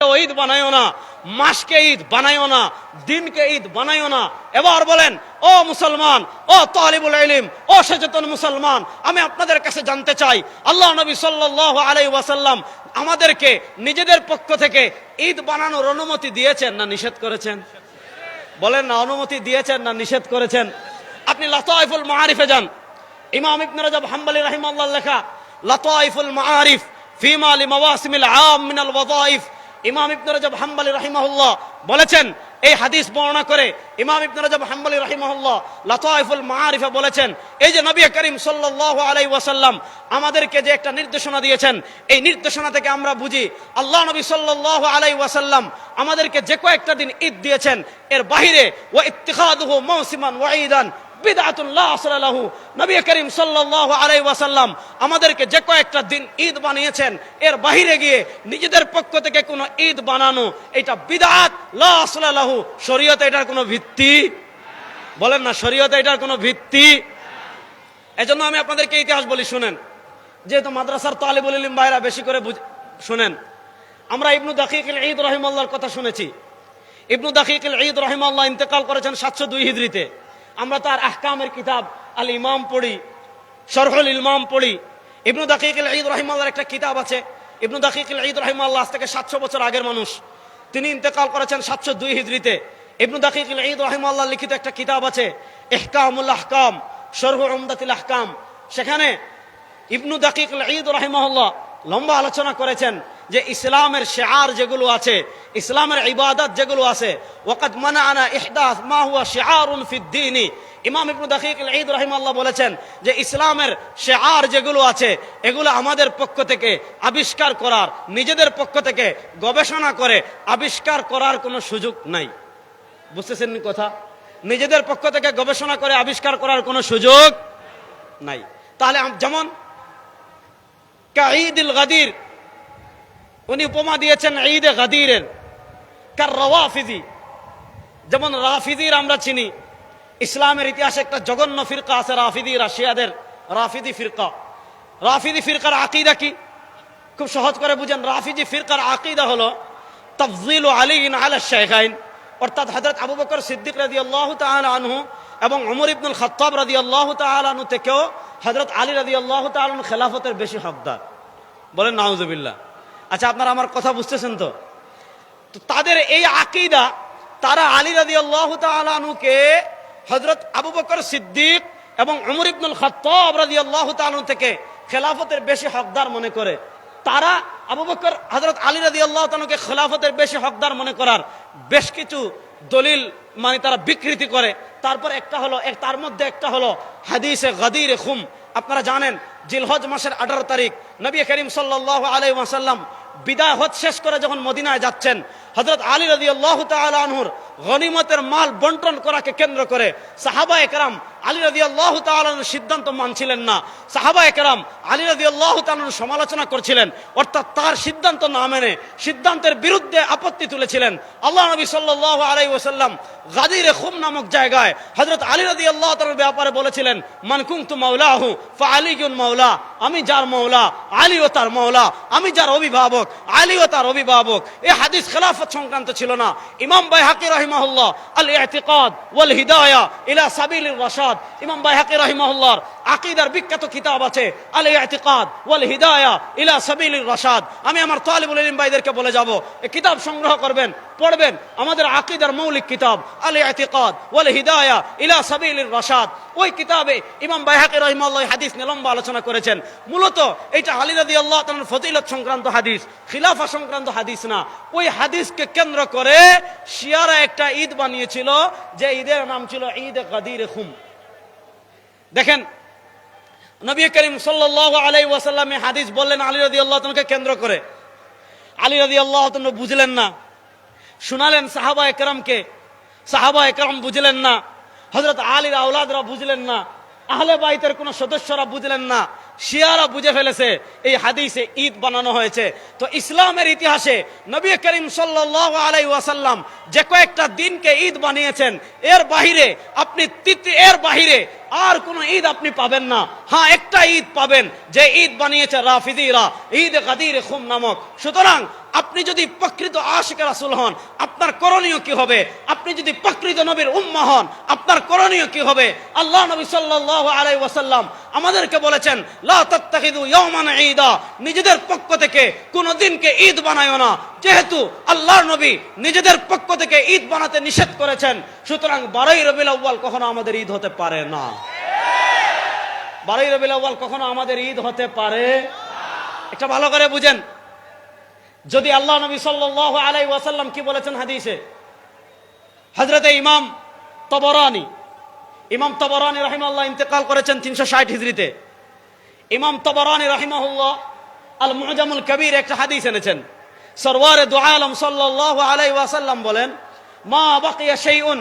ঈদ বানাইও না, মাসকে ঈদ বানাইও না, দিনকে ঈদ বানাইও না। এবার বলেন, ও মুসলমান, ও তালিবুল ইলম, ও সচেতন মুসলমান, আমি আপনাদের কাছে জানতে চাই, আল্লাহ নবী সাল্লাল্লাহু আলাইহি ওয়াসাল্লাম আমাদেরকে নিজেদের পক্ষ থেকে ঈদ বানানোর অনুমতি দিয়েছেন না নিষেধ করেছেন? বলেন না, অনুমতি দিয়েছেন না নিষেধ করেছেন? আপনি লাতাইফুল মাআরিফে যান, ইমাম ইবনে রাজব হাম্বলি রাহিমাহুল্লাহ লেখা লাতাইফুল মাআরিফ ফিমা লিমাওয়াসিমিল আম মিনাল ওয়াযাইফ। ইমাম ইবনে রাজব হাম্বলি রাহিমাহুল্লাহ বলেছেন, এই হাদিস বর্ণনা করে ইমাম ইবনে রাজব হাম্বলি রাহিমাহুল্লাহ লাতাইফুল মাআরিফে বলেছেন, এই যে নবী করিম সাল্লাল্লাহু আলাইহি ওয়াসাল্লাম আমাদেরকে যে একটা নির্দেশনা দিয়েছেন, এই নির্দেশনা থেকে আমরা বুঝি আল্লাহ নবী সাল্লাল্লাহু আলাইহি ওয়াসাল্লাম আমাদেরকে যে কয়েকটা দিন ঈদ দিয়েছেন, এর বাহিরে ওয়া ইত্তিখাদুহু মাওসিমান ওয়া ঈদান বিদআতুন লা আসলা লাহু। নবী করিম সাল্লাল্লাহু আলাইহি ওয়াসাল্লাম আমাদেরকে যে কয়েকটা দিন ঈদ বানিয়েছেন, এর বাহিরে গিয়ে নিজেদের পক্ষ থেকে কোনো ঈদ বানানো, এটা বিদআত লা আসলা লাহু। শরীয়তে এটার কোনো ভিত্তি, বলেন না, শরীয়তে এটার কোনো ভিত্তি। এজন্য আমি আপনাদেরকে ইতিহাস বলি, শুনেন, যেহেতু মাদ্রাসার তালিবুল ইলম ভাইরা বেশি করে শুনেন। আমরা ইবনু দাকিকুল ঈদ রাহিমাহুল্লাহর কথা শুনেছি। ইবনু দাকিকুল ঈদ রাহিমাহুল্লাহ ইন্তেকাল করেছেন 702 হিজরিতে। আমরা তার আহকামের কিতাব আল ইমাম পড়ি, শরহুল ইলমাম পড়ি। ইবনু দাকিকুল ঈদ রাহিমাহুল্লাহর একটা কিতাব আছে। ইবনু দাকিকুল ঈদ রাহিমাহুল্লাহ আজ থেকে 700 বছর আগের মানুষ, তিনি ইন্তেকাল করেছেন 702 হিজরিতে। ইবনু দাকিকুল ঈদ রাহিমাহুল্লাহ লিখিত একটা কিতাব আছে ইহকামুল আহকাম, শরহু উমদাতুল আহকাম। সেখানে ইবনু দাকিকুল ঈদ রাহিমাহুল্লাহ লম্বা আলোচনা করেছেন যে ইসলামের শিআর যেগুলো আছে, ইসলামের ইবাদত যেগুলো আছে, ওয়াকাদ মানাআনা ইহদাস মা হুয়া শিআরুন ফিদ-দীন। ইমাম ইবনু দাকিকুল ঈদ রাহিমাহুল্লাহ বলেছেন যে ইসলামের শিআর যেগুলো আছে, এগুলো আমাদের পক্ষ থেকে আবিষ্কার করার, নিজেদের পক্ষ থেকে গবেষণা করে আবিষ্কার করার কোনো সুযোগ নাই। বুঝতেছেন কথা? নিজেদের পক্ষ থেকে গবেষণা করে আবিষ্কার করার কোনো সুযোগ নাই। তাহলে যেমন কাঈদুল গাদির, উনি উপমা দিয়েছেন ঈদে গাদিরের, কার রাওয়াফিজি, যেমন রাফিদির আমরা চিনি। ইসলামের ইতিহাসে একটা জঘন্য ফিরকা আছে রাফিদি, রাশিয়াদের রাফিদি ফিরকা। রাফিদি ফিরকার আকীদা কি? খুব সহজ করে বুঝেন। রাফিদি ফিরকার আকীদা হলো তাফযীলু আলীন আলা শাইখাইন, অর্থাৎ হযরত আবু বকর সিদ্দিক রাদিয়াল্লাহু তাআলা আনহু এবং ওমর ইবনুল খাত্তাব রাদিয়াল্লাহু তাআলা আনহু থেকেও হযরত আলী রাদিয়াল্লাহু তাআলা আনহু খেলাফতের বেশি হকদার। বলেন নাউজুবিল্লাহ। আচ্ছা, আপনারা আমার কথা বুঝতেছেন তো? তো তাদের এই আকীদা, তারা আলী রাদিয়াল্লাহু তাআলা আনহুকে হযরত আবু বকর সিদ্দিক এবং ওমর ইবনুল খাত্তাব রাদিয়াল্লাহু তাআলা আনহু থেকে খেলাফতের বেশি হকদার মনে করে। তারা আবু বকর, হযরত আলী রাদিয়াল্লাহু তাআলা আনহুকে খেলাফতের বেশি হকদার মনে করার বেশ কিছু দলিল তারা বিকৃতি করে। তারপর একটা হলো, তার মধ্যে একটা হলো হাদিসে গাদির খুম। আপনারা জানেন জিলহজ মাসের 18 তারিখ নবী করিম সাল্লাল্লাহু আলাইহি ওয়াসাল্লাম বিদায় হজ শেষ করে যখন মদিনায় যাচ্ছেন, হযরত আলী রাদিয়াল্লাহু তাআলা আনহুর গনিমতের মাল বন্টন করাকে কেন্দ্র করে সাহাবায়ে কেরাম আলী রাদিয়াল্লাহু তাআলা আনহুর সিদ্ধান্ত মানছিলেন না। সাহাবায়ে কেরাম আলী রাদিয়াল্লাহু তাআলা আনহুর সমালোচনা করছিলেন, অর্থাৎ তার সিদ্ধান্ত না মেনে সিদ্ধান্তের বিরুদ্ধে আপত্তি তুলেছিলেন। আল্লাহ নবী সাল্লাল্লাহু আলাইহি ওয়াসাল্লাম গাদিরে খুম নামক জায়গায় হযরত আলী রাদিয়াল্লাহু তাআলার ব্যাপারে বলেছিলেন, মান কুনতু মাওলাহু ফাআলিয়ুন মাওলা, আমি যার মাওলা আলীও তার মাওলা, আমি যার অভিভাবক আলীও তার অভিভাবক। এই হাদিস খেলাফত সংক্রান্ত ছিল না। ইমাম বাইহাকি রাহিমাহুল্লাহ আল ইতিকাদ ওয়াল হিদায়া ইলা সাবিলির রাশাদ, ইমাম বাইহাকি রাহিমাহুল্লাহর আকীদার বিখ্যাত কিতাব আছে আল ইতিকাদ ওয়াল হিদায়া ইলা সাবিলির রাশাদ। আমি আমার তালিবুল ইলম ভাইদেরকে বলে যাব, এই কিতাব সংগ্রহ করবেন, পড়বেন। আমাদের আকীদার মৌলিক কিতাব আল ইতিকাদ ওয়াল হিদায়া ইলা সাবিলির রাশাদ। ওই কিতাবে ইমাম বাইহাকি রাহিমাহুল্লাহ হাদিস নিয়ে লম্বা আলোচনা করেছেন। মূলত এটা আলী রাদিয়াল্লাহু তাআলার ফজিলত সংক্রান্ত হাদিস, খিলাফা সংক্রান্ত হাদিস না। ওই হাদিসকে কেন্দ্র করে শিয়ারা একটা ঈদ বানিয়েছিল, যে ঈদের নাম ছিল ঈদে গাদির খুম। দেখেন, নবী করিম সাল্লাল্লাহু আলাইহি ওয়াসাল্লাম এই হাদিস বললেন আলী রাদিয়াল্লাহু তাআলাকে কেন্দ্র করে। আলী রাদিয়াল্লাহু তাআলা বুঝলেন না, শোনালেন সাহাবায়ে কেরামকে, সাহাবায়ে কেরাম বুঝলেন না, হযরত আলীর আওলাদরা বুঝলেন না, আহলে বাইতের কোন সদস্যরা বুঝলেন না, শিয়ারা বুঝে ফেলেছে এই হাদিসে ঈদ বানানো হয়েছে। তো ইসলামের ইতিহাসে নবী করিম সাল্লাল্লাহু আলাইহি ওয়াসাল্লাম যে কয়েকটা দিনকে ঈদ বানিয়েছেন, এর বাহিরে আপনি আপনি এর বাহিরে আর কোন ঈদ আপনি পাবেন না। হ্যাঁ, একটা ঈদ পাবেন, যে ঈদ বানিয়েছে রাফিজিরা, ঈদ গাদির খুম নামক। সুতরাং আপনি যদি প্রকৃত আশিক রাসূল হন, আপনার করণীয় কি হবে? আপনি যদি প্রকৃত নবীর উম্মাহ হন, আপনার করণীয় কি হবে? আল্লাহ নবী সাল্লাল্লাহু আলাইহি ওয়াসাল্লাম আমাদেরকে বলেছেন, লা তাত্তাখিযু ইয়াওমান ঈদা, নিজেদের পক্ষ থেকে কোন দিনকে ঈদ বানায়ো না। যেহেতু আল্লাহর নবী নিজেদের পক্ষ থেকে ঈদ বানাতে নিষেধ করেছেন, সুতরাং 12ই রবিউল আউয়াল কখনো আমাদের ঈদ হতে পারে না। 12ই রবিউল আউয়াল কখনো আমাদের ঈদ হতে পারে। এটা ভালো করে বুঝেন। যদি আল্লাহ নবী সাল্লাল্লাহু আলাইহি ওয়াসাল্লাম কি বলেছেন হাদিসে, হযরতে ইমাম তাবারানী রাহিমাহুল্লাহ ইন্তেকাল করেছেন 360 হিজরিতে। ইমাম তাবারানী রাহিমাহুল্লাহ আল মুআজামুল কবির একটা হাদিস এনেছেন। সরওয়ারে দু আলম সাল্লাল্লাহু আলাইহি ওয়াসাল্লাম বলেন, মা বাকিয়া শাইউন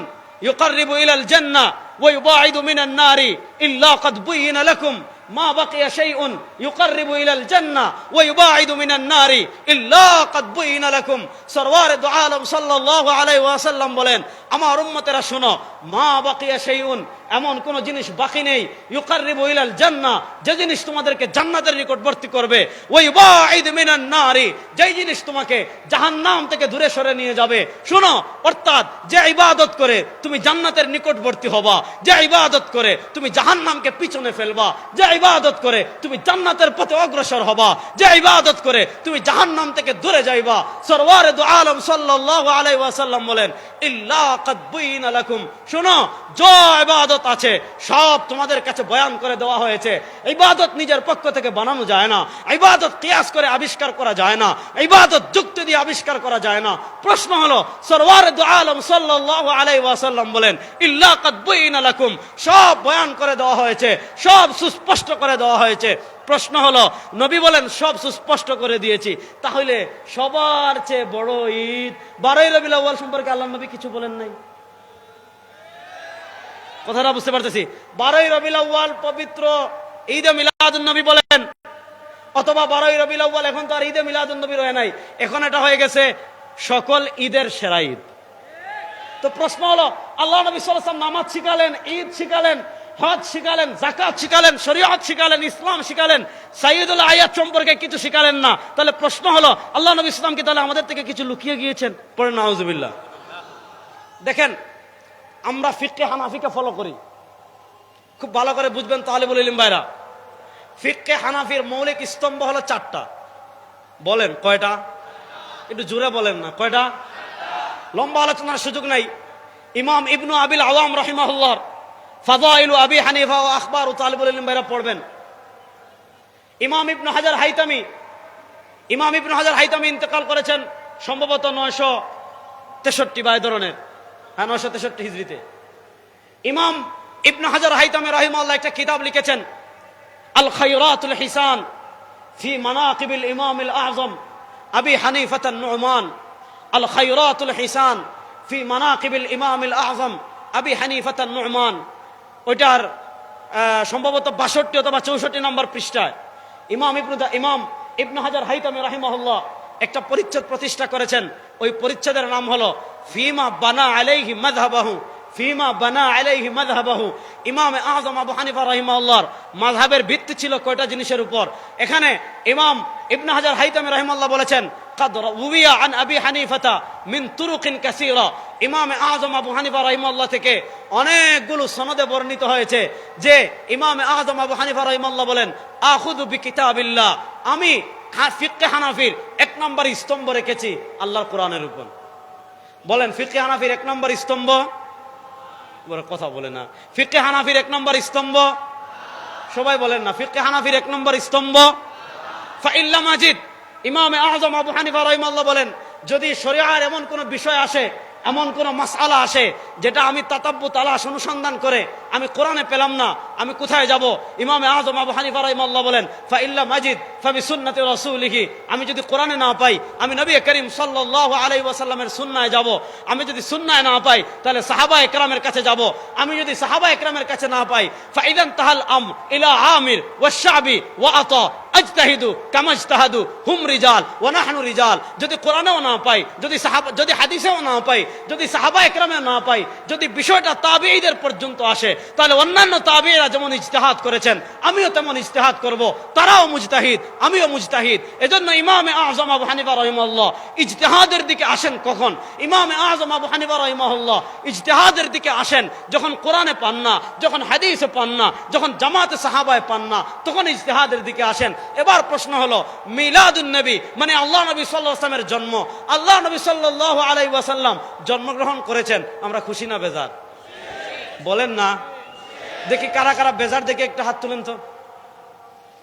ইউকাররিবু ইলাল জান্নাহ ওয়া ইউবাইদু মিনান নারি ইল্লা ক্বাদ বুয়িনা লাকুম মা বাকিয়া শাইউন ইউকাররিবু ইলাল জান্নাহ ওয়া ইউবাইদু মিনান নারি ইল্লা ক্বাদ বুয়িনা লাকুম। সরওয়ারে দু আলম সাল্লাল্লাহু আলাইহি ওয়াসাল্লাম বলেন, আমার উম্মতেরা শোনো, মা বাকিয়া শাইউন, এমন কোন জিনিস বাকি নেই, ইউকাররিবু ইলাল জান্নাহ, যে জিনিস তোমাদেরকে জান্নাতের নিকটবর্তী করবে, ওয়া ইউবাইদু মিনান নারি, যেই জিনিস তোমাকে জাহান্নাম থেকে দূরে সরে নিয়ে যাবে। শোনো, অর্থাৎ যে ইবাদত করে তুমি জান্নাতের নিকটবর্তী হবা, যে ইবাদত করে তুমি জাহান্নামকে পিছনে ফেলবা, যে ইবাদত করে তুমি জান্নাতের পথে অগ্রসর হবা, যে ইবাদত করে তুমি জাহান্নাম থেকে দূরে যাইবা। সরওয়ারে দু আলম সাল্লাল্লাহু আলাইহি ওয়াসাল্লাম বলেন, ইল্লা ক্বাদ বুয়িনা লাকুম, শোনো, যে ইবাদত আছে সব তোমাদের কাছে বয়ান করে দেওয়া হয়েছে। ইবাদত নিজের পক্ষ থেকে বানানো যায় না, ইবাদত কিয়াস করে আবিষ্কার করা যায় না, ইবাদত যুক্তি দিয়ে আবিষ্কার করা যায় না। প্রশ্ন হলো, সরওয়ারে দু আলম সাল্লাল্লাহু আলাইহি ওয়াসাল্লাম বলেন, ইল্লা ক্বাদ বুয়িনা লাকুম, সব বয়ান করে দেওয়া হয়েছে, সব সুস্পষ্ট করে দেওয়া হয়েছে। প্রশ্ন হলো, নবী বলেন সব সুস্পষ্ট করে দিয়েছি, তাহলে সবার চেয়ে বড় ঈদ 12ই রবিউল আউয়াল সম্পর্কে আল্লাহর নবী কিছু বলেন নাই? কথাটা বুঝতে পারতেছি? 12ই রবিউল আউয়াল পবিত্র ঈদে মিলাদুন নবী বলেন, অথবা 12ই রবিউল আউয়াল এখন তো আর ঈদে মিলাদুন নবী রয়ে নাই, এখন এটা হয়ে গেছে সকল ঈদের সেরা ঈদ। তো প্রশ্ন হলো, আল্লাহ নবী সাল্লাল্লাহু আলাইহি ওয়াসাল্লাম নামাজ শিখালেন, ঈদ শিখালেন, হজ শিখালেন, যাকাত শিখালেন, শরীয়ত শিখালেন, ইসলাম শিখালেন, সাইয়্যিদুল আয়াত সম্পর্কে কিছু শিখালেন না। তাহলে প্রশ্ন হলো, আল্লাহ নবী ইসলাম কি তাহলে আমাদের থেকে কিছু লুকিয়ে গিয়েছেন? পড়ে নাউজুবিল্লাহ। দেখেন, আমরা ফিকহে হানাফিকে ফলো করি, খুব ভালো করে বুঝবেন তাহলে বলে ইলম ভাইরা। ফিকহে হানাফির মৌলিক স্তম্ভ হলো 4টা। বলেন কয়টা? একটু জোরে বলেন না, কয়টা? লম্বা আলোচনার সুযোগ নাই। ইমাম ইবনু আবিল আওয়াম রাহিমাহুল্লাহ ফাযাইলু আবি হানিফা ও আখবারু তালিবুল ইলম ভাইরা পড়বেন। ইমাম ইবনু হাজার হাইতামি ইন্তেকাল করেছেন সম্ভবত 963 বা এই ধরনের, 963 হিজরিতে। ইমাম ইবনু হাজার হাইতামি রাহিমাহুল্লাহ একটা কিতাব লিখেছেন, আল খায়রাতুল হিসান ফি মানাকিবিল ইমামিল আযম আবি হানিফা আন-নু'মান। আল খায়রাতুল হিসান ফি মানাকিবিল ইমামিল আযম আবি হানিফা আন-নু'মান। ওইটার সম্ভবত 62 অথবা 64 নম্বর পৃষ্ঠায় ইমাম ইবনু হাজার হাইতামি রাহিমাহুল্লাহ একটা পরিচ্ছেদ প্রতিষ্ঠা করেছেন। ওই পরিচ্ছেদের নাম হলো ফিমা বানা আলাইহি মাযহাবাহু। ইমাম আযম আবু হানিফা রাহিমাহুল্লাহর মাযহাবের ভিত্তি ছিল কয়টা জিনিসের উপর? এখানে ইমাম ইবনু হাজার হাইতামি রাহিমাহুল্লাহ বলেছেন, قد روي عن ابي حنيفه من طرق كثيره। ইমাম আযম আবু হানিফা রাহিমাহুল্লাহ থেকে অনেকগুলো সনদে বর্ণিত হয়েছে যে ইমাম আযম আবু হানিফা রাহিমাহুল্লাহ বলেন, আখুযু বিকিতাবিল্লাহ, আমি ফিকহে হানাফির 1 নম্বর স্তম্ভ রেখেছি আল্লাহর কোরআনের উপর। বলেন ফিকহে হানাফির 1 নম্বর স্তম্ভ? কথা বলে না। ফিকহে হানাফির 1 নম্বর স্তম্ভ? সবাই বলেন না। ফিকহে হানাফির 1 নম্বর স্তম্ভ ফাইল্লা মাজিদ। ইমাম আযম আবু হানিফা রাহিমাহুল্লাহ বলেন, যদি শরীয়তের এমন কোন বিষয় আসে, এমন কোন মাসআলা আসে যেটা আমি তাতাব্বু তালাশ অনুসন্ধান করে আমি কোরআনে পেলাম না, আমি কোথায় যাব? ইমাম আযম আবু হানিফা রাহিমাহুল্লাহ বলেন, ফাইল্লা মাজিদ ফাবি সুন্নতি রাসূলিহি। আমি যদি কোরআনে না পাই, আমি নবী করিম সাল্লাল্লাহু আলাইহি ওয়াসাল্লামের সুন্নাহে যাব। আমি যদি সুন্নাহে না পাই, তাহলে সাহাবা ইকরামের কাছে যাব। আমি যদি সাহাবা ইকরামের কাছে না পাই, ফাইদান তাহাল ইলা আমির ওয়া শাবি ওয়া আতা আজতাহিদু কামা ইজতাহাদু হুম রিজাল ওয়া নাহনু রিজাল। যদি কোরআনেও না পাই, যদি হাদিসেও না পাই, যদি সাহাবা একরামে না পাই, যদি বিষয়টা তাবিঈদের পর্যন্ত আসে, তাহলে অন্যান্য তাবিঈরা যেমন ইজতিহাদ করেছেন আমিও তেমন ইজতিহাদ করব। তারাও মুজতাহিদ, আমিও মুজতাহিদ। এজন্য ইমামে আযম আবু হানিফা রাহিমাহুল্লাহ ইজতিহাদের দিকে আসেন কখন? ইমামে আযম আবু হানিফা রাহিমাহুল্লাহ ইজতিহাদের দিকে আসেন যখন কোরআনে পান না, যখন হাদিসে পান না, যখন জামাতে সাহাবায় পান না, তখন ইজতিহাদের দিকে আসেন। এবার প্রশ্ন হলো, মিলাদুন নবী মানে আল্লাহ নবী সাল্লাল্লাহু আলাইহি ওয়াসাল্লামের জন্ম, আল্লাহ নবী সাল্লাল্লাহু আলাইহি ওয়াসাল্লাম জন্মগ্রহণ করেছেন, আমরা খুশি না বেজার? বলেন না দেখি কারা কারা বেজার, দেখে একটা হাত তুলেন তো।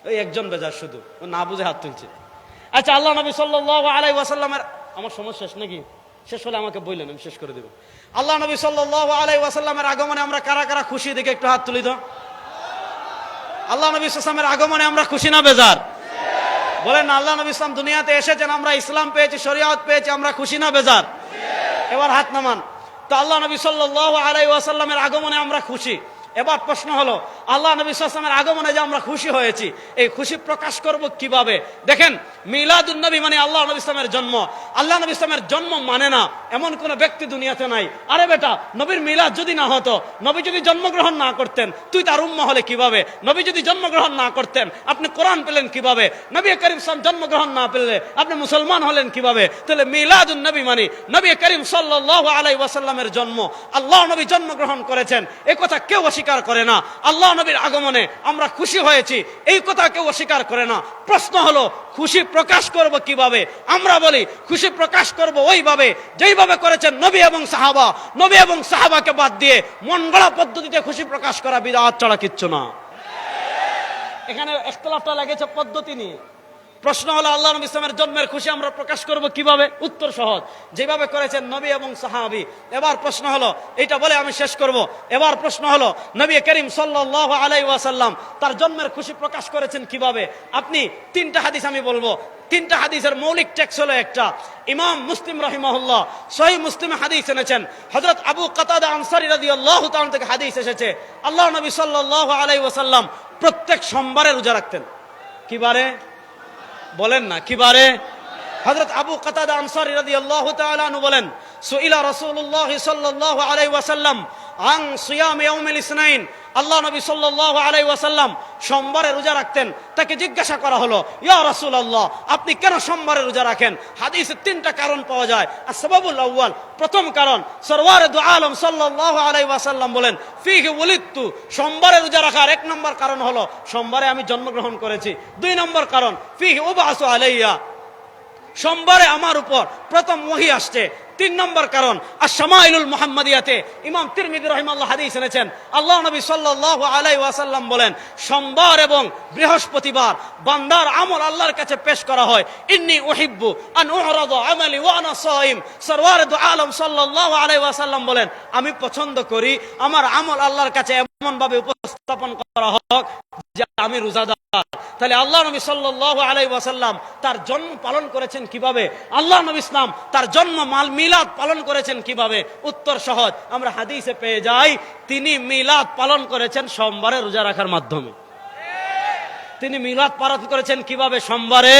ওই একজন বেজার, শুধু ও না বুঝে হাত তুলছে। আচ্ছা, আল্লাহ নবী সাল্লাল্লাহু আলাইহি ওয়াসাল্লামের, আমার সময় শেষ নাকি? শেষ হলে আমাকে বললেন, আমি শেষ করে দেব। আল্লাহ নবী সাল্লাল্লাহু আলাইহি ওয়াসাল্লামের আগমনে আমরা কারা কারা খুশি, দেখে একটু হাত তুলি তো। আল্লাহ নবী সাল্লাল্লাহু আলাইহি ওয়াসাল্লামের আগমনে আমরা খুশি না বেজার? বলেন না, আল্লাহ নবী ইসলাম দুনিয়াতে এসেছেন, আমরা ইসলাম পেয়েছি, শরিয়ত পেয়েছি, আমরা খুশি না বেজার? এবার হাত নামান। তো আল্লাহ নবী সাল্লাল্লাহু আলাইহি ওয়াসাল্লামের আগমনে আমরা খুশি। এবার প্রশ্ন হলো, আল্লাহ নবী সাল্লাল্লাহু আলাইহি ওয়াসাল্লামের আগমনে যে আমরা খুশি হয়েছি, এই খুশি প্রকাশ করব কিভাবে? দেখেন, মিলাদুন নবী মানে আল্লাহ নবী ইসলামের জন্ম। আল্লাহ নবী ইসলামের জন্ম মানে না এমন কোন ব্যক্তি দুনিয়াতে নাই। আরে বেটা, নবীর মিলাদ যদি না হতো, নবী যদি জন্মগ্রহণ না করতেন, তুই তার উম্মাহ হলে কিভাবে? নবী যদি জন্মগ্রহণ না করতেন, আপনি কোরআন পেলেন কিভাবে? নবী করিম সাল্লাল্লাহু জন্মগ্রহণ না পেলে আপনি মুসলমান হলেন কিভাবে? তাহলে মিলাদুন নবী মানে নবী করিম সাল্লাল্লাহু আলাইহি ওয়াসাল্লামের জন্ম। আল্লাহ নবী জন্মগ্রহণ করেছেন, এই কথা কেউ অস্বীকার করে না। আল্লাহ নবীর আগমনে আমরা খুশি হয়েছি, এই কথা কেউ অস্বীকার করে না। প্রশ্ন হলো, খুশি প্রকাশ করব কিভাবে? আমরা বলি খুশি প্রকাশ করব ওইভাবে যেইভাবে করেছেন নবী এবং সাহাবা। নবী এবং সাহাবাকে বাদ দিয়ে মন গড়া পদ্ধতিতে খুশি প্রকাশ করা বিদআত ছাড়া কিচ্ছু না। এখানে ইখতিলাফটা লেগেছে পদ্ধতি নিয়ে। প্রশ্ন হলো, আল্লাহ নবী ইসলামের জন্মের খুশি আমরা প্রকাশ করব কিভাবে? উত্তর সহজ, যেভাবে করেছেন নবী এবং সাহাবী। এবার প্রশ্ন হলো, এটা বলে আমি শেষ করব। এবার প্রশ্ন হলো, নবী করিম সাল্লাল্লাহু আলাইহি ওয়াসাল্লাম তার জন্মের খুশি প্রকাশ করেছেন কিভাবে? আপনি তিনটা হাদিস আমি বলবো, তিনটা হাদিসের মৌলিক টেক্সট হলো একটা। ইমাম মুসলিম রাহিমাহুল্লাহ সহিহ মুসলিমে হাদিস এনেছেন, হযরত আবু কাতাদা আনসারী রাদিয়াল্লাহু তাআলা থেকে হাদিস এসেছে, আল্লাহ নবী সাল্লাল্লাহু আলাইহি ওয়াসাল্লাম প্রত্যেক সোমবারে রোজা রাখতেন। কি বারে? বলেন না, কি বারে? হযরত আবু কাতাদা আনসারী রাদিয়াল্লাহু তাআলা আনহু বলেন, সুইলা রাসূলুল্লাহ সাল্লাল্লাহু আলাইহি ওয়াসাল্লাম আন সিয়াম ইয়াউমিল ইসনাইন। আল্লাহ নবী সাল্লাল্লাহু আলাইহি ওয়াসাল্লাম সোমবারে রোজা রাখতেন। তাকে জিজ্ঞাসা করা হলো, ইয়া রাসূলুল্লাহ, আপনি কেন সোমবারে রোজা রাখেন? হাদিসে তিনটা কারণ পাওয়া যায়। আসবাবুল আউয়াল, প্রথম কারণ, সরওয়ারে দু আলম সাল্লাল্লাহু আলাইহি ওয়াসাল্লাম বলেন, ফিহি ওয়ালিদতু, সোমবারে রোজা রাখার এক নম্বর কারণ হলো সোমবারে আমি জন্মগ্রহণ করেছি। দুই নম্বর কারণ, ফিহি উবআসু আলাইয়া, সোমবারে আমার উপর প্রথম ওহী আসছে। তিন নম্বর কারণ, আশ-শামাইলুল মুহাম্মাদিয়াতে ইমাম তিরমিজি রাহিমাহুল্লাহ হাদিস এনেছেন, আল্লাহ নবী সাল্লাল্লাহু আলাইহি ওয়াসাল্লাম বলেন, সোমবার এবং বৃহস্পতিবার বান্দার আমল আল্লাহর কাছে পেশ করা হয়। ইন্নী উহিব্বু আন উরাদা আমালি ওয়া আনা সাইম। সরওয়ারে দু আলম সাল্লাল্লাহু আলাইহি ওয়াসাল্লাম বলেন, আমি পছন্দ করি আমার আমল আল্লাহর কাছে এমন ভাবে উপস্থাপন করা হোক যে আমি রোজাদার। তাহলে আল্লাহ নবী সাল্লাল্লাহু আলাইহি ওয়াসাল্লাম তার জন্ম পালন করেছেন কিভাবে? আল্লাহ নবী ইসলাম তার জন্ম মিলাদ পালন করেছেন কিভাবে? উত্তর সহজ, আমরা হাদিসে পেয়ে যাই, তিনি মিলাদ পালন করেছেন সোমবারে রোজা রাখার মাধ্যমে। তিনি মিলাদ পালন করেছেন কিভাবে? সোমবারে।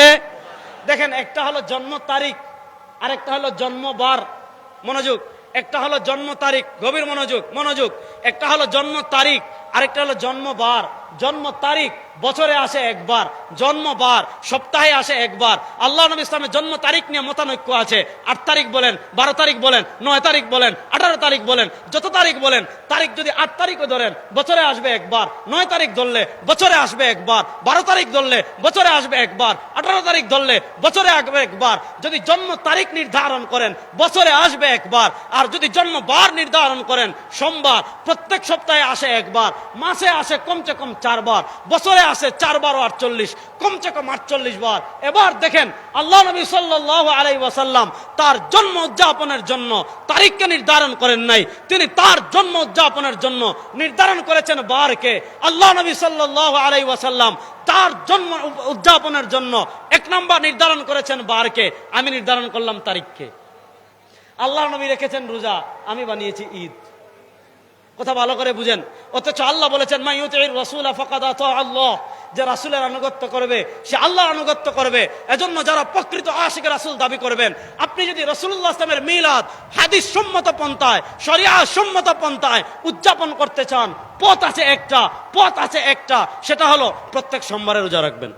দেখেন, একটা হলো জন্ম তারিখ, আরেকটা হলো জন্মবার। মনোযোগ, একটা হলো জন্ম তারিখ, গভীর মনোযোগ মনোযোগ। একটা হলো জন্ম তারিখ, আরেকটা হলো জন্মবার। জন্ম তারিখ বছরে আসে একবার, জন্মবার সপ্তাহে আসে একবার। আল্লাহ নবী ইসলামের জন্ম তারিখ নিয়ে মতানৈক্য আছে। 8 তারিখ বলেন, 12 তারিখ বলেন, 9 তারিখ বলেন, 18 তারিখ বলেন, যত তারিখ বলেন। তারিখ যদি 8 তারিখও ধরেন, বছরে আসবে একবার। 9 তারিখ ধরলে বছরে আসবে একবার। 12 তারিখ ধরলে বছরে আসবে একবার। 18 তারিখ ধরলে বছরে আসবে একবার। যদি জন্ম তারিখ নির্ধারণ করেন, বছরে আসবে একবার। আর যদি জন্মবার নির্ধারণ করেন, সোমবার প্রত্যেক সপ্তাহে আসে একবার, মাসে আসে কমসে কম 4 বার, বছরে আসে 4 বার 48, কমসে কম 48 বার। এবার দেখেন, আল্লাহ নবী সাল্লাল্লাহু আলাইহি ওয়াসাল্লাম তার জন্ম উদযাপনের জন্য তারিখকে নির্ধারণ করেন নাই, তিনি তার জন্ম উদযাপনের জন্য নির্ধারণ করেছেন বারকে। আল্লাহ নবী সাল্লাল্লাহু আলাইহি ওয়াসাল্লাম তার জন্ম উদযাপনের জন্য 1 নম্বর নির্ধারণ করেছেন বারকে, আমি নির্ধারণ করলাম তারিখকে। আল্লাহ নবী রেখেছেন রোজা, আমি বানিয়েছি ঈদ। কথা ভালো করে বুঝেন। অথচ আল্লাহ বলেছেন মা ইউতির রাসূলা ফাকাদ আতা আল্লাহ, যে রাসূলের আনুগত্য করবে সে আল্লাহর আনুগত্য করবে। এজন্য যারা প্রকৃত আশিক রাসূল দাবি করবেন, আপনি যদি রাসূলুল্লাহ সাল্লাল্লাহু আলাইহি ওয়াসাল্লামের মিলাদ হাদিস সম্মত পন্থায়, শরিয়া সম্মত পন্থায় উদযাপন করতে চান, পথ আছে একটা, সেটা হলো প্রত্যেক সোমবারে রোজা রাখবেন।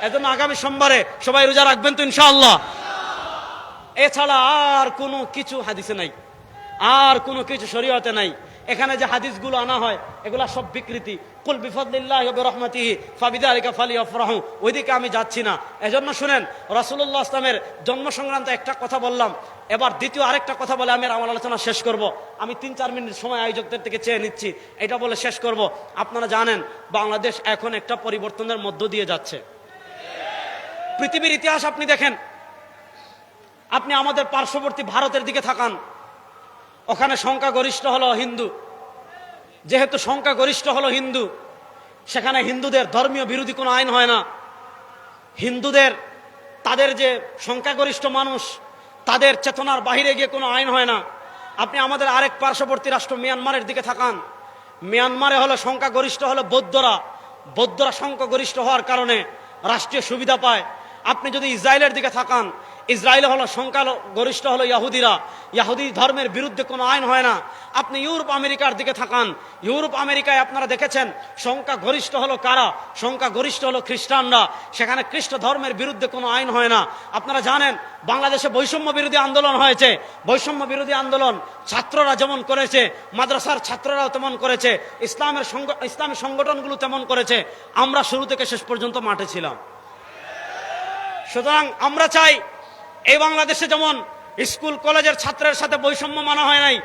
এজন্য আগামী সোমবারে সবাই রোজা রাখবেন তো ইনশাআল্লাহ। এছাড়া আর কোনো কিছু হাদিসে নাই, আর কোনো কিছু শরীয়তে নাই। এখানে যে হাদিসগুলো আনা হয় এগুলা সব বিকৃতি। কুল বিফাদলিল্লাহি ওয়া বিরহমাতিহি ফাবিযালিকা ফালিয়াফরাহু, ওইদিকে আমি যাচ্ছি না। এজন্য শুনেন, রাসূলুল্লাহ ইসলামের জন্ম সংক্রান্ত একটা কথা বললাম, এবার দ্বিতীয় আরেকটা কথা বলে আমি আমার আলোচনা শেষ করব। আমি 3-4 মিনিট সময় আয়োজকদের থেকে চেয়ে নিচ্ছি, এটা বলে শেষ করব। আপনারা জানেন বাংলাদেশ এখন একটা পরিবর্তনের মধ্য দিয়ে যাচ্ছে। পৃথিবীর ইতিহাস আপনি দেখেন, আপনি আমাদের পার্শ্ববর্তী ভারতের দিকে তাকান, ওখানে সংখ্যাগরিষ্ঠ হলো হিন্দু। যেহেতু সংখ্যাগরিষ্ঠ হলো হিন্দু, সেখানে হিন্দুদের ধর্মীয় বিরোধী কোনো আইন হয় না। হিন্দুদের, তাদের যে সংখ্যাগরিষ্ঠ মানুষ, তাদের চেতনার বাহিরে গিয়ে কোনো আইন হয় না। আপনি আমাদের আরেক পার্শ্ববর্তী রাষ্ট্র মিয়ানমারের দিকে তাকান, মিয়ানমারে হলো সংখ্যাগরিষ্ঠ হলো বৌদ্ধরা সংখ্যাগরিষ্ঠ হওয়ার কারণে রাষ্ট্রীয় সুবিধা পায়। আপনি যদি ইসরায়েলের দিকে তাকান, ইসরায়েল হলো সংখ্যাগরিষ্ঠ হলো ইয়াহুদি ধর্মের বিরুদ্ধে কোনো আইন হয় না। আপনি ইউরোপ আমেরিকার দিকে তাকান, ইউরোপ আমেরিকায় আপনারা দেখেছেন সংখ্যাগরিষ্ঠ হলো কারা? সংখ্যাগরিষ্ঠ হলো খ্রিস্টানরা। সেখানে খ্রিস্ট ধর্মের বিরুদ্ধে কোনো আইন হয় না। আপনারা জানেন বাংলাদেশে বৈষম্য বিরোধী আন্দোলন হয়েছে। বৈষম্য বিরোধী আন্দোলন ছাত্ররা যেমন করেছে, মাদ্রাসার ছাত্ররাও তেমন করেছে, ইসলামী সংগঠনগুলো তেমন করেছে। আমরা শুরু থেকে শেষ পর্যন্ত মাঠে ছিলাম। সুতরাং আমরা চাই এই বাংলাদেশে যেমন স্কুল কলেজের ছাত্রের সাথে বৈষম্য মানা হয় নাই,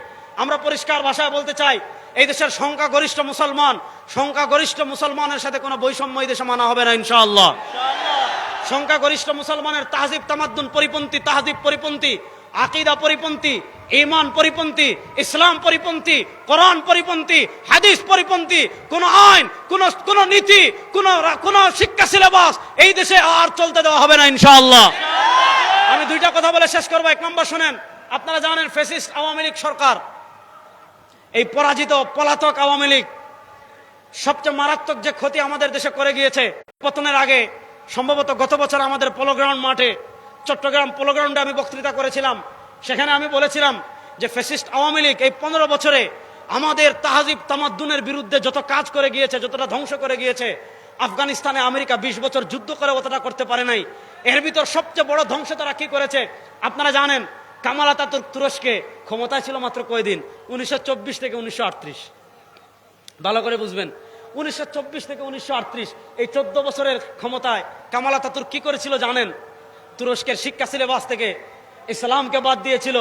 আমরা পরিষ্কার ভাষায় বলতে চাই এই দেশের সংখ্যাগরিষ্ঠ মুসলমানের সাথে কোনো বৈষম্য এই দেশে মানা হবে না ইনশাআল্লাহ। সংখ্যাগরিষ্ঠ মুসলমানের তাহজিব তামাদ্দুন পরিপন্থী, তাহজিব পরিপন্থী, আকীদা পরিপন্থী, ঈমান পরিপন্থী, ইসলাম পরিপন্থী, কোরআন পরিপন্থী, হাদিস পরিপন্থী কোন আইন, কোন নীতি, কোন শিক্ষা সিলেবাস এই দেশে আর চলতে দেওয়া হবে না ইনশাআল্লাহ। আমি দুইটা কথা বলে শেষ করবো। 1 নম্বর শুনেন, আপনারা জানেন ফ্যাসিস্ট আওয়ামী লীগ সরকার, এই পরাজিত পলাতক আওয়ামী লীগ সবচেয়ে মারাত্মক যে ক্ষতি আমাদের দেশে করে গিয়েছে। পতনের আগে সম্ভবত গত বছর আমাদের পোলো গ্রাউন্ড মাঠে, চট্টগ্রাম পোলো গ্রাউন্ডে আমি বক্তৃতা করেছিলাম। সেখানে আমি বলেছিলাম যে ফ্যাসিস্ট আওয়ামী লীগ এই 15 বছরে আমাদের তাহজিব তামাদ্দুনের বিরুদ্ধে যত কাজ করে গিয়েছে, যতটা ধ্বংস করে গিয়েছে, আফগানিস্তানে আমেরিকা 20 বছর যুদ্ধ করে অতটা করতে পারে নাই। এর ভিতর সবচেয়ে বড় ধ্বংস তারা কি করেছে আপনারা জানেন? কামাল আতাতুর্ক তুরস্কে ক্ষমতায় ছিল মাত্র কয়দিন? 1924 থেকে 1938। ভালো করে বুঝবেন, 1924 থেকে 1938 এই 14 বছরের ক্ষমতায় কামাল আতাতুর্ক কি করেছিল জানেন? তুরস্কের শিক্ষা সিলেবাস থেকে ইসলামকে বাদ দিয়েছিল,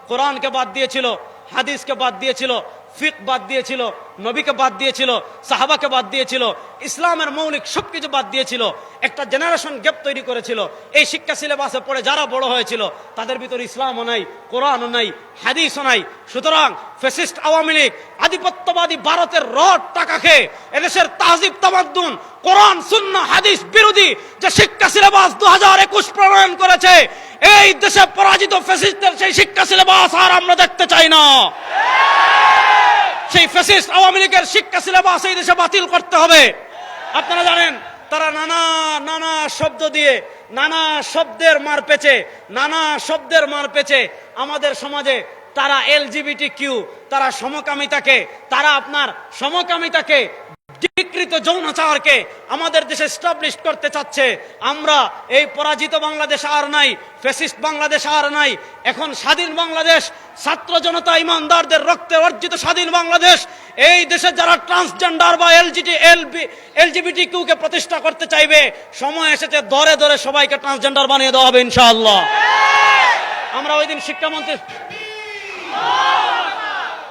কোরআনকে বাদ দিয়েছিল, হাদিসকে বাদ দিয়েছিল, ফিক বাদ দিয়েছিল, নবীকে বাদ দিয়েছিল, সাহাবাকে বাদ দিয়েছিল, ইসলামের মৌলিক সবকিছু বাদ দিয়েছিল। একটা জেনারেশন গ্যাপ তৈরি করেছিল। এই শিক্ষা সিলেবাসে পড়ে যারা বড় hয়েছিল তাদের ভিতর ইসলামও নাই, কোরআনও নাই, হাদিসও নাই। সুতরাং ফ্যাসিস্ট আওয়ামী লীগ আধিপত্যবাদী ভারতের রড টাকা খেয়ে এদেশের তাহজিব তামাদ্দুন, কোরআন সুন্নাহ হাদিস বিরোধী যে শিক্ষা সিলেবাস 2021 প্রণয়ন করেছে, এই দেশে পরাজিত ফ্যাসিস্টদের সেই শিক্ষা সিলেবাস আর আমরা দেখতে চাই না। সেই ফ্যাসিস্ট আওয়ামী লীগের শিক্ষা সিলেবাস এই দেশে বাতিল করতে হবে। আপনারা জানেন তারা নানা শব্দ দিয়ে, নানা শব্দের মার পেচে আমাদের সমাজে তারা LGBTQ, তারা সমকামিতাকে বিকৃত যৌনাচারকে আমাদের দেশে এস্টাবলিশ করতে চাচ্ছে। আমরা এই পরাজিত বাংলাদেশ আর নাই, ফ্যাসিস্ট বাংলাদেশ আর নাই। এখন স্বাধীন বাংলাদেশ, ছাত্র জনতা ইমানদারদের রক্তে অর্জিত স্বাধীন বাংলাদেশ। এই দেশে যারা ট্রান্সজেন্ডার বা LGBTQ কে প্রতিষ্ঠা করতে চাইবে, সময় এসেছে ধরে ধরে সবাইকে ট্রান্সজেন্ডার বানিয়ে দেওয়া হবে ইনশাআল্লাহ। আমরা ওই দিন শিক্ষামন্ত্রী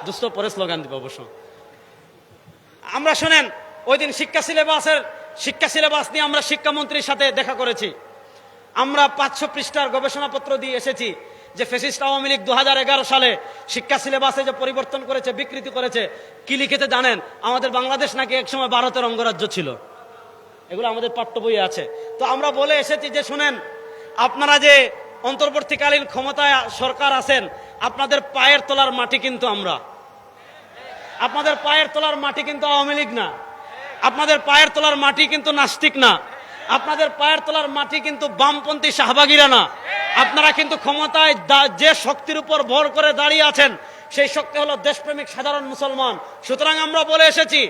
দুস্থ পরে স্লোগান দিব অবশ্য। আমরা শুনেন ওই দিন শিক্ষা সিলেবাস নিয়ে আমরা শিক্ষামন্ত্রীর সাথে দেখা করেছি। আমরা 500 পৃষ্ঠার গবেষণাপত্র দিয়ে এসেছি যে ফ্যাসিস্ট আওয়ামী লীগ 2011 সালে শিক্ষা সিলেবাসে যে পরিবর্তন করেছে, বিকৃতি করেছে। কি লিখেছে জানেন? আমাদের বাংলাদেশ নাকি একসময় ভারতের অঙ্গরাজ্য ছিল। এগুলো আমাদের পাঠ্য বইয়ে আছে। তো আমরা বলে এসেছি যে শুনেন, আপনারা যে অন্তর্বর্তীকালীন ক্ষমতায় সরকার আছেন, আপনাদের পায়ের তলার মাটি কিন্তু আমরা। আপনাদের পায়ের তলার মাটি কিন্তু আওয়ামী লীগ না, আপনাদের পায়ের তলার মাটি কিন্তু নাস্তিক না, আপনাদের পায়ের তলার মাটি কিন্তু বামপন্থী শাহবাগীরা না। আপনারা কিন্তু ক্ষমতায় যে শক্তির উপর ভর করে দাঁড়িয়ে আছেন, সেই শক্তি হলো দেশপ্রেমিক সাধারণ মুসলমান। সুতরাং আমরা বলে এসেছি,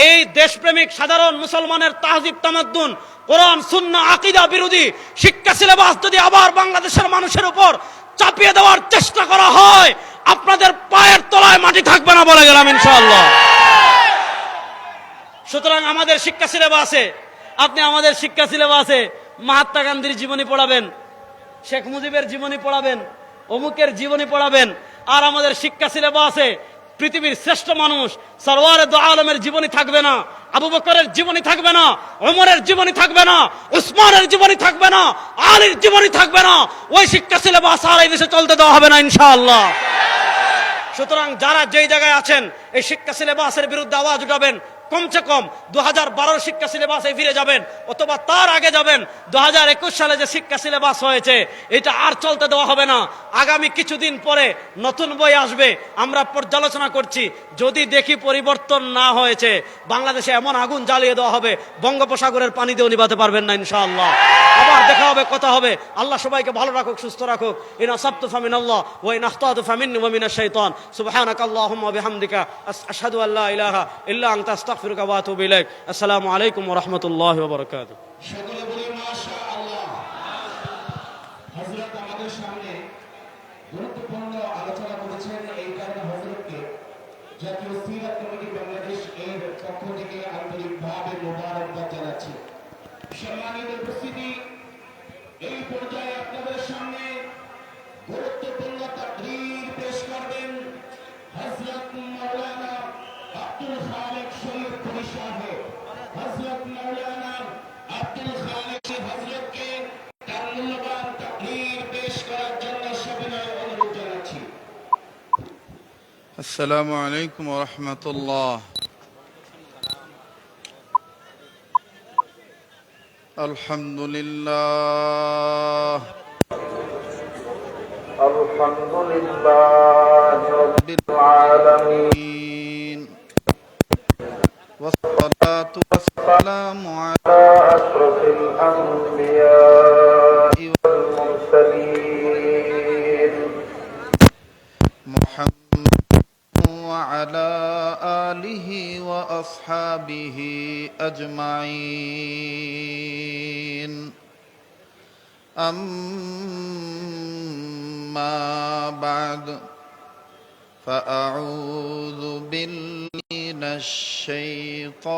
এই দেশপ্রেমিক সাধারণ মুসলমানের তাহজিব তামাদ্দুন, কোরআন সুন্নাহ আকীদা বিরোধী শিক্ষা সিলেবাস যদি আবার বাংলাদেশের মানুষের উপর চাপিয়ে দেওয়ার চেষ্টা করা হয়, আপনাদের পায়ের তলায় মাটি থাকবে না বলে গেলাম ইনশাআল্লাহ। সুতরাং আমাদের শিক্ষা সিলেবাসে, আপনি আমাদের শিক্ষা সিলেবাসে মহাত্মা গান্ধীর জীবনী পড়াবেন, শেখ মুজিবের জীবনী পড়াবেন, অমুকের জীবনী পড়াবেন, আর আমাদের শিক্ষা সিলেবাসে পৃথিবীর শ্রেষ্ঠ মানুষ সরওয়ারে দো আলমের জীবনী থাকবে না, আবু বকরের জীবনী থাকবে না, ওমরের জীবনী থাকবে না, উসমানের জীবনী থাকবে না, আলীর জীবনী থাকবে না। ওই শিক্ষা সিলেবাস আর এই দেশে চলতে দেওয়া হবে না ইনশাআল্লাহ। সুতরাং যারা যেই জায়গায় আছেন, এই শিক্ষা সিলেবাসের বিরুদ্ধে আওয়াজ উঠাবেন। কমসে কম 2012 শিক্ষা সিলেবাসে ফিরে যাবেন, অথবা তার আগে যাবেন। 2021 সালে যে শিক্ষা সিলেবাস হয়েছে, এটা আর চলতে দেওয়া হবে না। আগামী কিছুদিন পরে নতুন বই আসবে, আমরা পর্যালোচনা করছি। যদি দেখি পরিবর্তন না হয়েছে, বাংলাদেশে এমন আগুন জ্বালিয়ে দেওয়া হবে, বঙ্গোপসাগরের পানি দিয়েও নিভাতে পারবেন না ইনশাআল্লাহ। আবার দেখা হবে, কথা হবে। আল্লাহ সবাইকে ভালো রাখুক, সুস্থ রাখুক। ইন আসাবতু ফামিনাল্লাহ ওয়া ইন আখতাতু ফামিন্নি ওয়া মিনাশ শাইতান। সুবহানাকাল্লাহুম্মা ওয়া বিহামদিকা আশহাদু আল্লা ইলাহা ইল্লা আনতা আস্তাগফিরুকা ওয়া আতুবু ইলাইক। আসসালামু আলাইকুম ওয়া রাহমাতুল্লাহি ওয়া বারাকাতুহু। সকলে বলি মাশাআল্লাহ। হযরত আমাদের সামনে গুরুত্বপূর্ণ আলোচনা করেছেন, এই কারণে হযরতকে জাতীয় সিরাত কমিটি বাংলাদেশ এর পক্ষ থেকে আন্তরিকভাবে মোবারকবাদ জানাচ্ছি। সম্মানিত উপস্থিতি, এই পর্যায়ে আপনাদের সামনে গুরুত্বপূর্ণ তাকরীর পেশ করবেন হযরত মাওলানা আব্দুল খালেক শরীফপুরী সাহেব। হযরত মাওলানা আব্দুল খালেক হযরতকে তার মূল্যবান তাকরীর পেশ করার জন্য সবিনয় অনুরোধ জানাচ্ছি। আসসালামু আলাইকুম ওয়া রাহমাতুল্লাহ। আলহামদুলিল্লাহ রাব্বিল আলামিন والصلاة والسلام على أشرف الأنبياء والمرسلين محمد وعلى آله وأصحابه أجمعين. أما بعد، فأعوذ بالله من